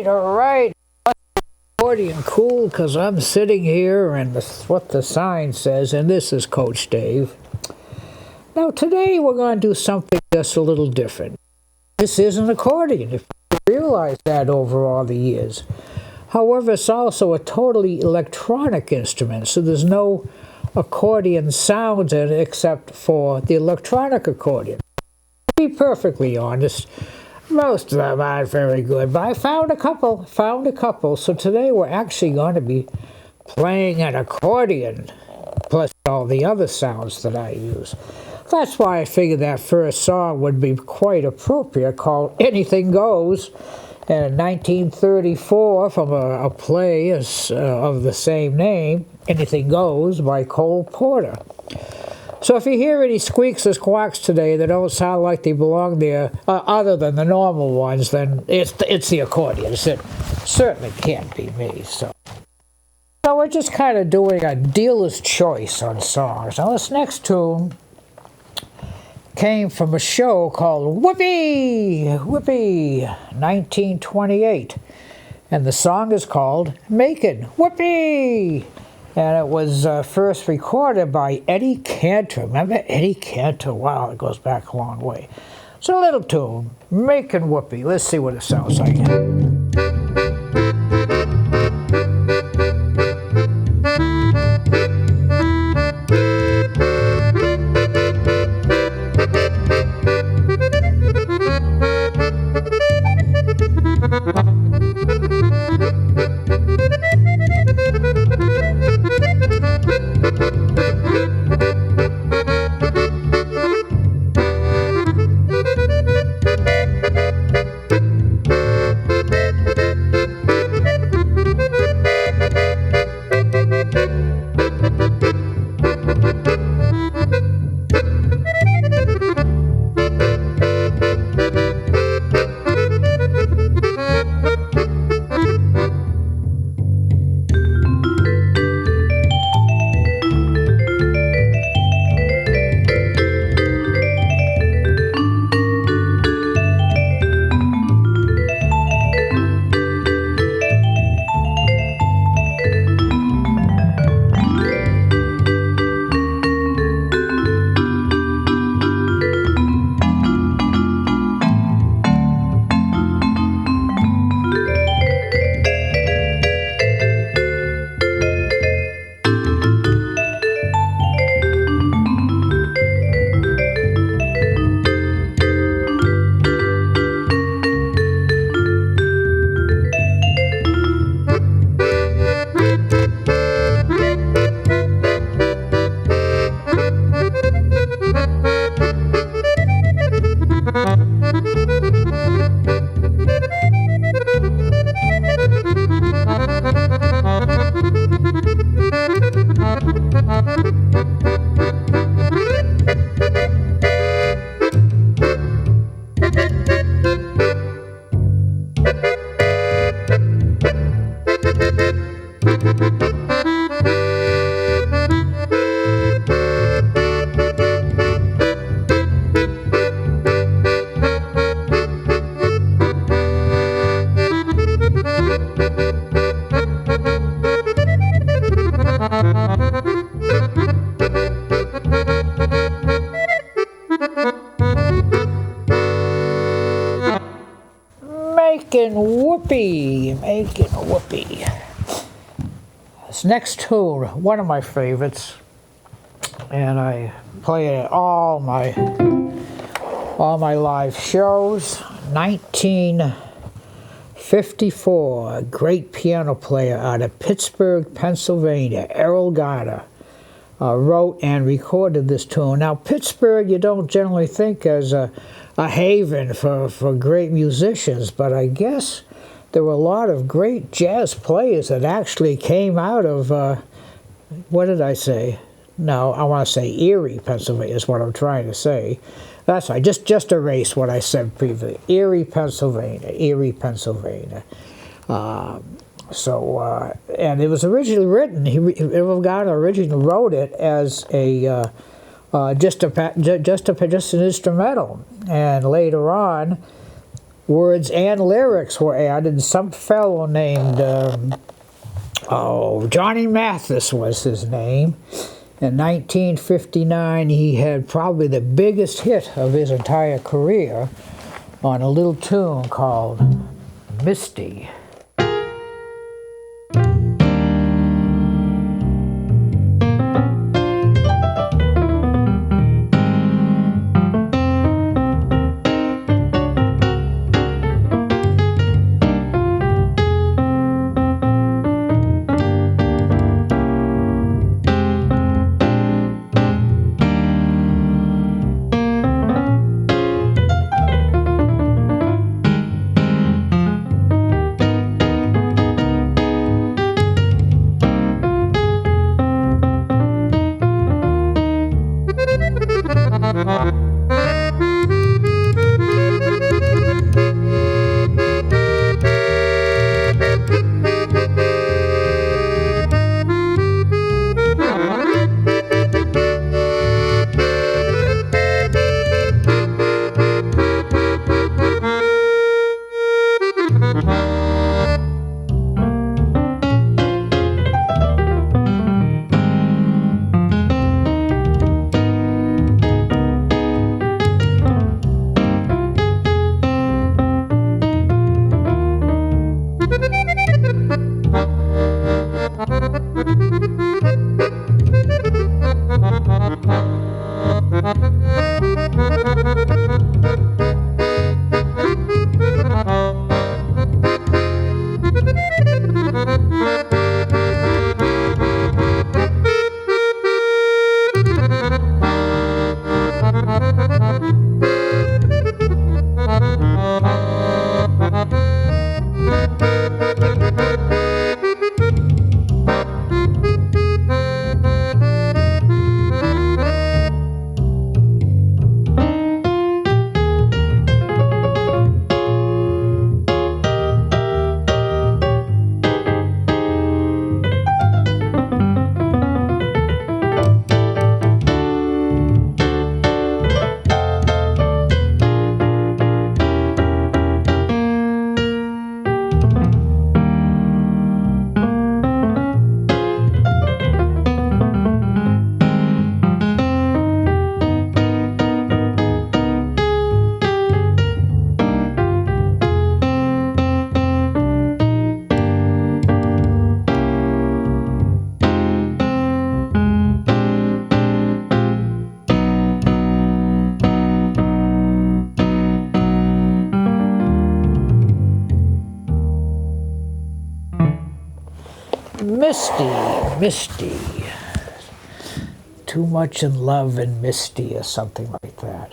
All right. Accordion Cool, because I'm sitting here and this is what the sign says, and this is Coach Dave. Now today we're going to do something just a little different. This is an accordion, if you realize that over all the years. However, it's also a totally electronic instrument, so there's no accordion sounds in it except for the electronic accordion. To be perfectly honest, most of them aren't very good, but I found a couple, so today we're actually going to be playing an accordion, plus all the other sounds that I use. That's why I figured that first song would be quite appropriate, called Anything Goes, in 1934 from a play of the same name, Anything Goes, by Cole Porter. So if you hear any squeaks or squawks today that don't sound like they belong there, other than the normal ones, then it's the accordion. It certainly can't be me. So we're just kind of doing a dealer's choice on songs. Now this next tune came from a show called Whoopee, 1928. And the song is called Makin' Whoopee. And it was first recorded by Eddie Cantor. Remember Eddie Cantor? Wow, it goes back a long way. It's a little tune, Makin' Whoopee. Let's see what it sounds like. Making whoopee, making whoopee. This next tune, one of my favorites, and I play it at all my live shows. 1954, a great piano player out of Pittsburgh, Pennsylvania, Errol Garner, wrote and recorded this tune. Now, Pittsburgh, you don't generally think as a haven for great musicians, but I guess there were a lot of great jazz players that actually came out of, what did I say? No, I want to say Erie, Pennsylvania is what I'm trying to say. That's right, just erase what I said previously. Erie, Pennsylvania. And it was originally written, Errol Garner originally wrote it as a just an instrumental, and later on, words and lyrics were added. Some fellow named Johnny Mathis was his name. In 1959, he had probably the biggest hit of his entire career on a little tune called Misty. Misty. Too much in love and Misty or something like that.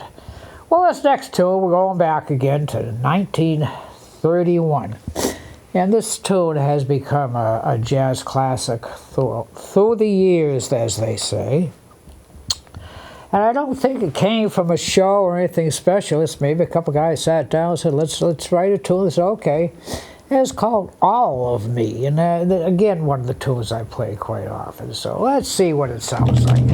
Well, this next tune, we're going back again to 1931. And this tune has become a jazz classic through the years, as they say. And I don't think it came from a show or anything special. It's maybe a couple guys sat down and said, let's write a tune. They said, okay. And it's called All of Me. And again, one of the tunes I play quite often. So let's see what it sounds like.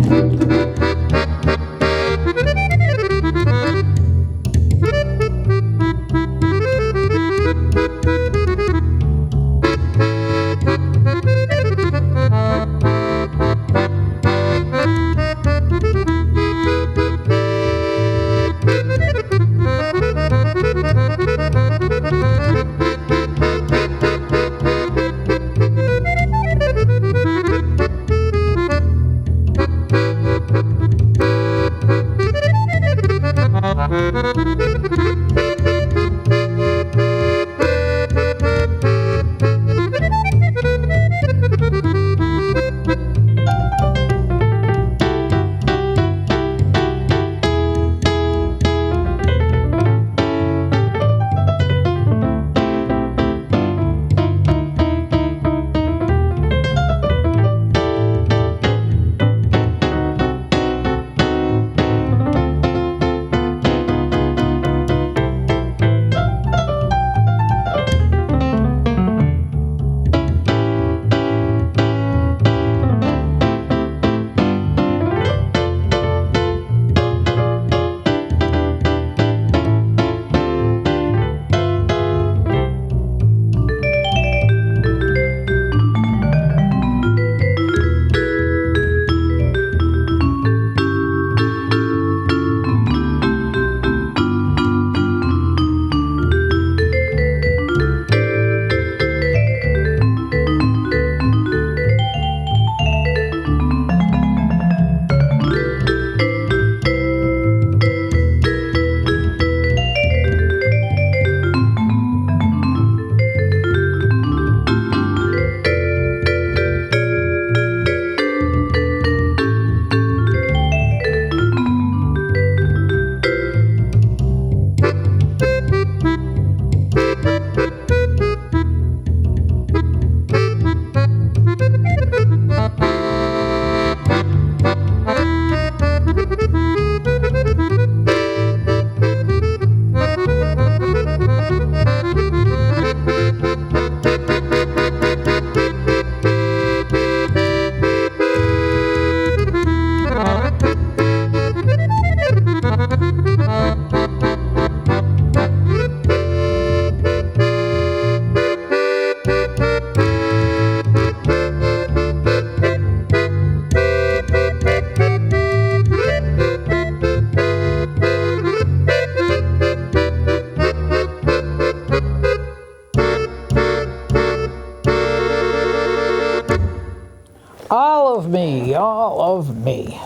All of me, all of me.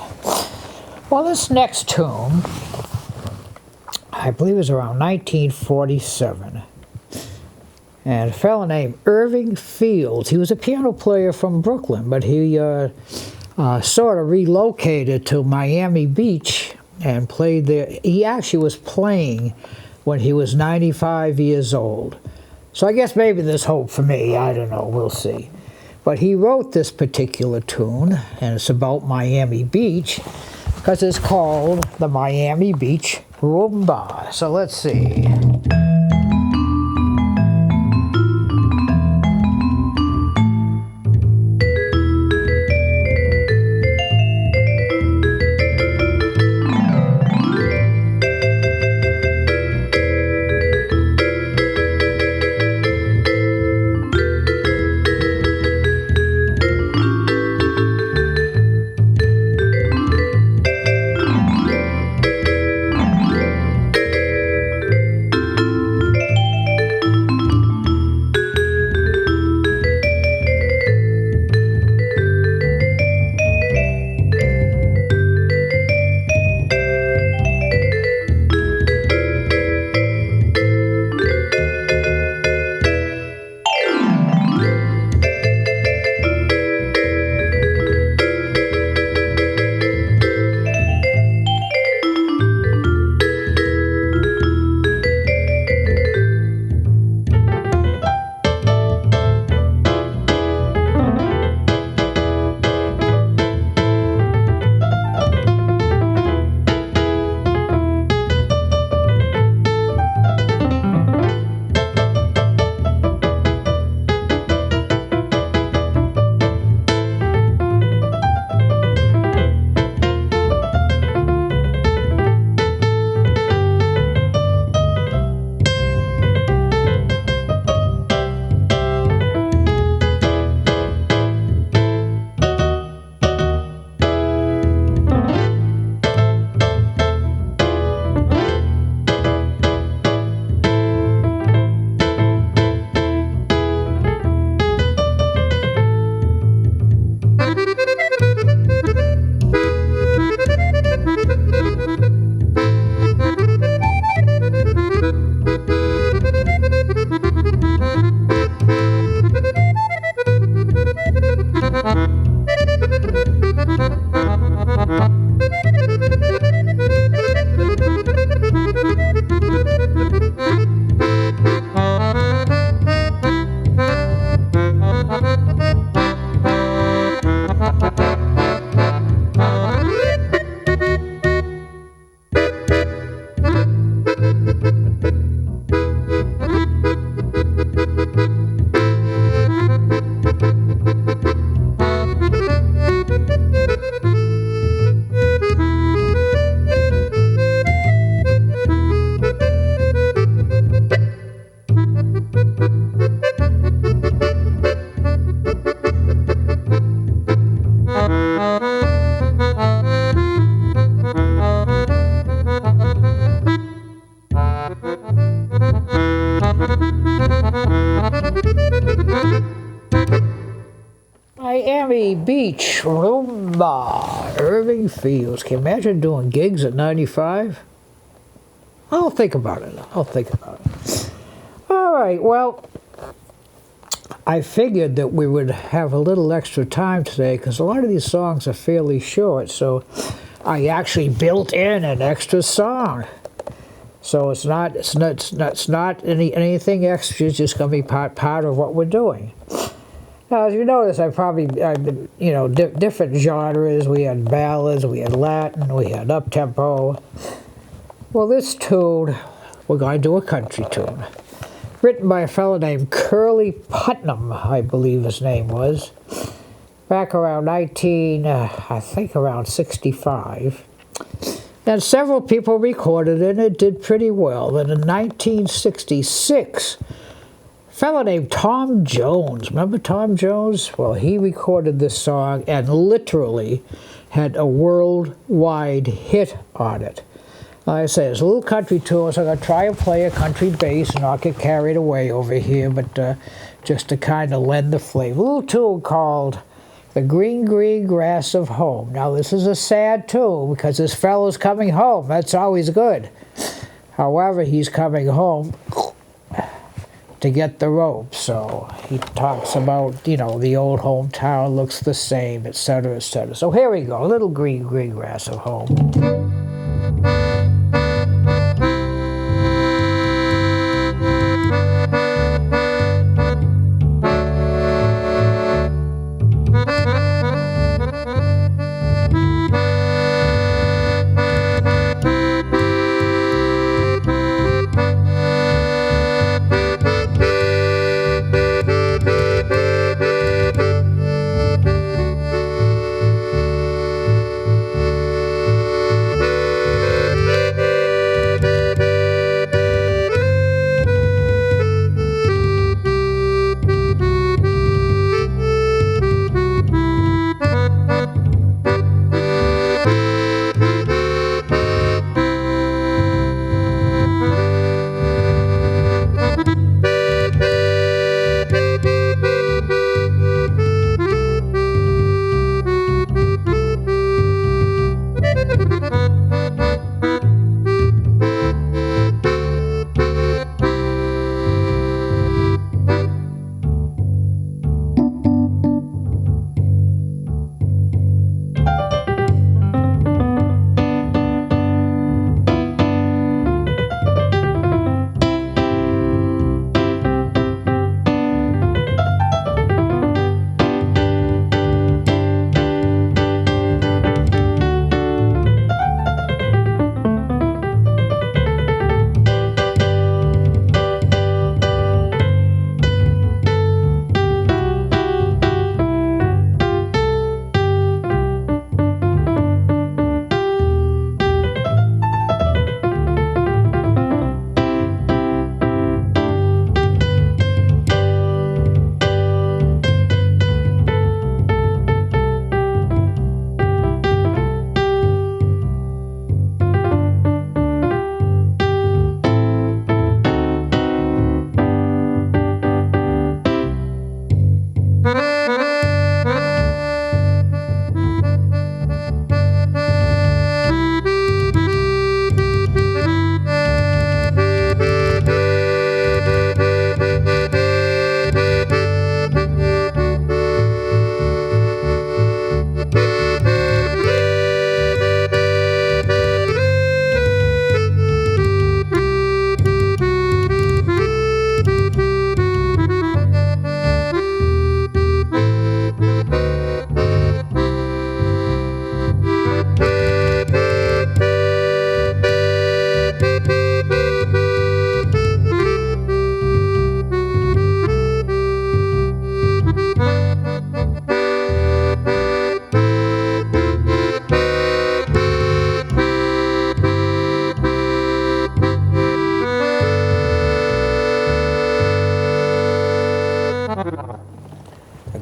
Well, this next tune, I believe, is around 1947. And a fellow named Irving Fields, he was a piano player from Brooklyn, but he sort of relocated to Miami Beach and played there. He actually was playing when he was 95 years old. So I guess maybe there's hope for me. I don't know. We'll see. But he wrote this particular tune, and it's about Miami Beach, because it's called the Miami Beach Rumba. So let's see. Beach, Rumba, Irving Fields. Can you imagine doing gigs at 95? I'll think about it. All right, well, I figured that we would have a little extra time today because a lot of these songs are fairly short, so I actually built in an extra song. So it's not anything extra. It's just going to be part of what we're doing. Now, as you notice, I've been, different genres. We had ballads, we had Latin, we had up-tempo. Well, this tune, we're going to do a country tune. Written by a fellow named Curly Putnam, I believe his name was. Back around around 65. And several people recorded it, and it did pretty well. And in 1966, a fellow named Tom Jones, remember Tom Jones? Well, he recorded this song and literally had a worldwide hit on it. Like I say, it's a little country tune, so I'm going to try and play a country bass and not get carried away over here, but just to kind of lend the flavor. A little tune called The Green, Green Grass of Home. Now, this is a sad tune because this fellow's coming home. That's always good. However, he's coming home to get the rope. So he talks about, the old hometown looks the same, etc., etc. So here we go, a little green, green grass of home.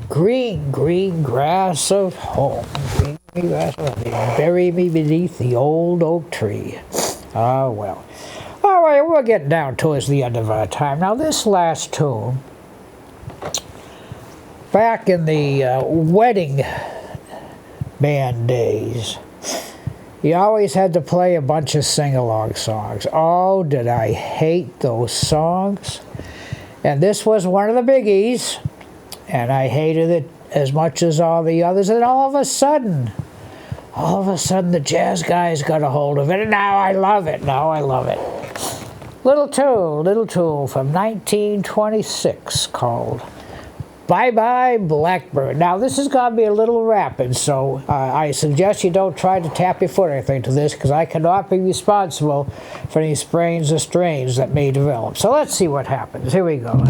Green, green grass of home, green, green grass of home. Bury me beneath the old oak tree. Ah, well. All right, we're getting down towards the end of our time. Now, this last tune, back in the wedding band days. You always had to play a bunch of sing-along songs. Oh, did I hate those songs. And this was one of the biggies, and I hated it as much as all the others. And all of a sudden, the jazz guys got a hold of it, and now I love it. Little Tool from 1926 called Bye Bye Blackbird. Now this is going to be a little rapid, so I suggest you don't try to tap your foot or anything to this, because I cannot be responsible for any sprains or strains that may develop. So let's see what happens. Here we go.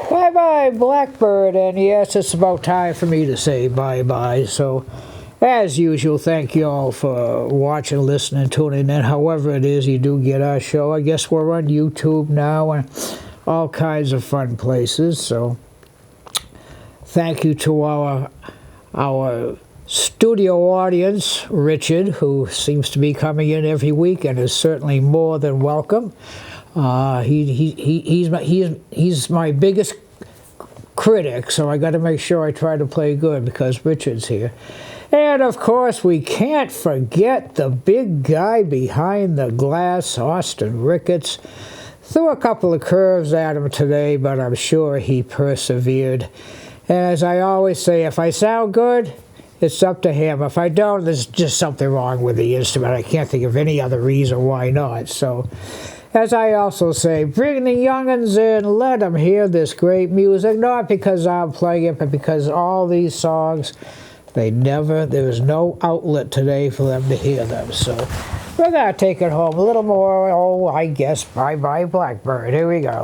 Bye-bye, Blackbird, and yes, it's about time for me to say bye-bye. So, as usual, thank you all for watching, listening, tuning in, however it is you do get our show. I guess we're on YouTube now and all kinds of fun places, so thank you to our studio audience, Richard, who seems to be coming in every week and is certainly more than welcome. He's my biggest critic, so I got to make sure I try to play good because Richard's here. And of course, we can't forget the big guy behind the glass, Austin Ricketts. Threw a couple of curves at him today, but I'm sure he persevered. And as I always say, if I sound good, it's up to him. If I don't, there's just something wrong with the instrument. I can't think of any other reason why not. So, as I also say, bring the young'uns in, let them hear this great music, not because I'm playing it, but because all these songs, there was no outlet today for them to hear them. So we're going to take it home a little more, I guess, Bye-Bye Blackbird. Here we go.